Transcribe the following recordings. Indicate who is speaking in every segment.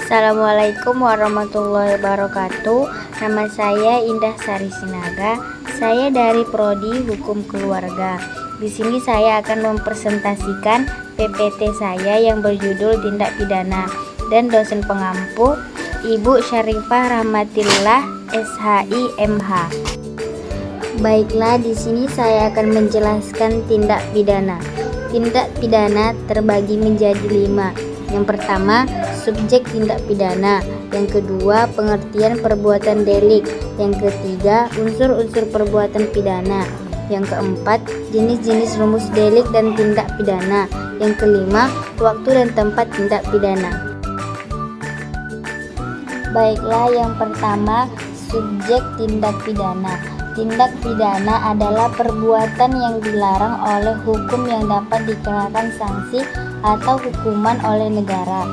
Speaker 1: Assalamualaikum warahmatullahi wabarakatuh. Nama saya Indah Sari Sinaga. Saya dari Prodi Hukum Keluarga. Di sini saya akan mempresentasikan PPT saya yang berjudul Tindak Pidana, dan dosen pengampu Ibu Syarifah Rahmatillah, SHI MH. Baiklah, di sini saya akan menjelaskan tindak pidana. Tindak pidana terbagi menjadi 5. Yang pertama, subjek tindak pidana. Yang kedua, pengertian perbuatan delik. Yang ketiga, unsur-unsur perbuatan pidana. Yang keempat, jenis-jenis rumus delik dan tindak pidana. Yang kelima, waktu dan tempat tindak pidana. Baiklah, yang pertama, subjek tindak pidana. Tindak pidana adalah perbuatan yang dilarang oleh hukum yang dapat dikenakan sanksi atau hukuman oleh negara.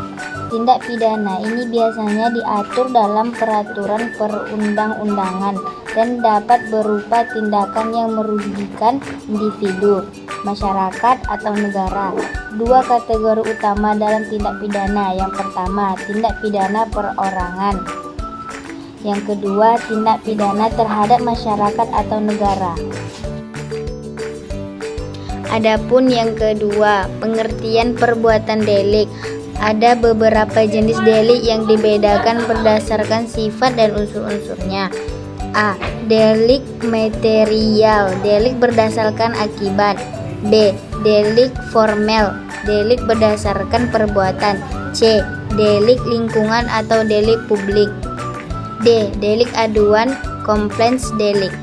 Speaker 1: Tindak pidana ini biasanya diatur dalam peraturan perundang-undangan dan dapat berupa tindakan yang merugikan individu, masyarakat, atau negara. 2 kategori utama dalam tindak pidana. Yang pertama, tindak pidana perorangan. Yang kedua, tindak pidana terhadap masyarakat atau negara. Adapun yang kedua, pengertian perbuatan delik. Ada beberapa jenis delik yang dibedakan berdasarkan sifat dan unsur-unsurnya. A. Delik material, delik berdasarkan akibat. B. Delik formel, delik berdasarkan perbuatan. C. Delik lingkungan atau delik publik. D. Delik aduan, complaints delik.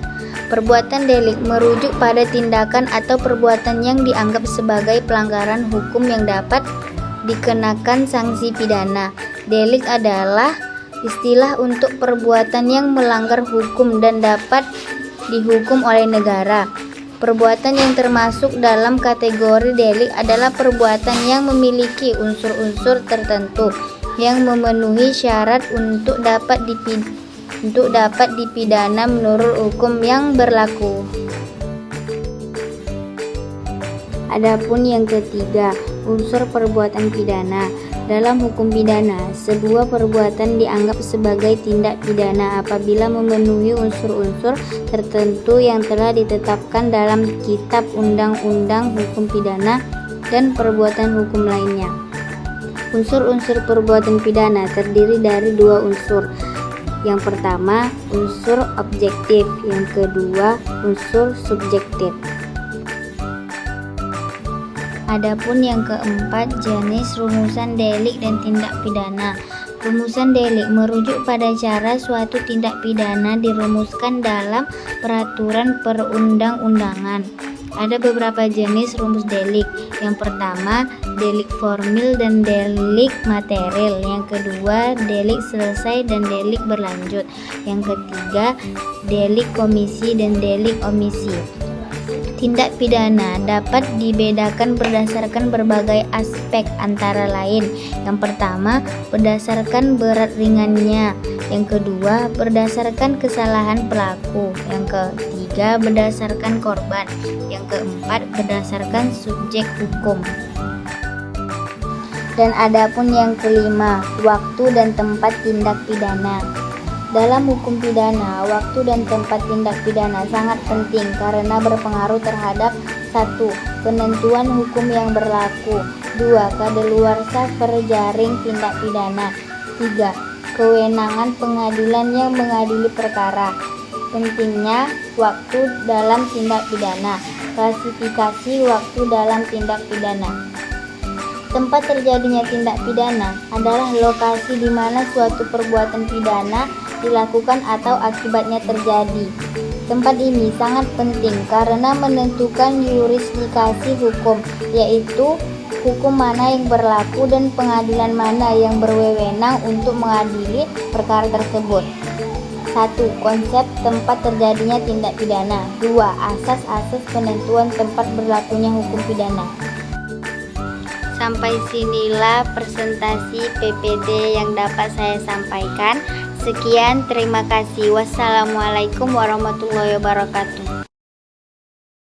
Speaker 1: Perbuatan delik merujuk pada tindakan atau perbuatan yang dianggap sebagai pelanggaran hukum yang dapat dikenakan sanksi pidana. Delik adalah istilah untuk perbuatan yang melanggar hukum dan dapat dihukum oleh negara. Perbuatan yang termasuk dalam kategori delik adalah perbuatan yang memiliki unsur-unsur tertentu yang memenuhi syarat untuk dapat dipidana menurut hukum yang berlaku. Adapun yang ketiga, unsur perbuatan pidana. Dalam hukum pidana, sebuah perbuatan dianggap sebagai tindak pidana apabila memenuhi unsur-unsur tertentu yang telah ditetapkan dalam Kitab Undang-Undang Hukum Pidana dan perbuatan hukum lainnya. Unsur-unsur perbuatan pidana terdiri dari 2 unsur. Yang pertama, unsur objektif. Yang kedua, unsur subjektif. Adapun yang keempat, jenis rumusan delik dan tindak pidana. Rumusan delik merujuk pada cara suatu tindak pidana dirumuskan dalam peraturan perundang-undangan. Ada beberapa jenis rumus delik. Yang pertama, delik formil dan delik material. Yang kedua, delik selesai dan delik berlanjut. Yang ketiga, delik komisi dan delik omisi. Tindak pidana dapat dibedakan berdasarkan berbagai aspek, antara lain: yang pertama, berdasarkan berat ringannya. Yang kedua, berdasarkan kesalahan pelaku. Yang ketiga, berdasarkan korban. Yang keempat, berdasarkan subjek hukum. Dan adapun yang kelima, waktu dan tempat tindak pidana. Dalam hukum pidana, waktu dan tempat tindak pidana sangat penting karena berpengaruh terhadap 1. Penentuan hukum yang berlaku. 2. Kadaluarsa perjaring tindak pidana. 3. Kewenangan pengadilan yang mengadili perkara. Pentingnya waktu dalam tindak pidana. Klasifikasi waktu dalam tindak pidana. Tempat terjadinya tindak pidana adalah lokasi di mana suatu perbuatan pidana dilakukan atau akibatnya terjadi. Tempat ini sangat penting karena menentukan yurisdikasi hukum, yaitu hukum mana yang berlaku dan pengadilan mana yang berwenang untuk mengadili perkara tersebut. 1. Konsep tempat terjadinya tindak pidana. 2. Asas-asas penentuan tempat berlakunya hukum pidana. Sampai sinilah presentasi PPT yang dapat saya sampaikan. Sekian, terima kasih. Wassalamualaikum warahmatullahi wabarakatuh.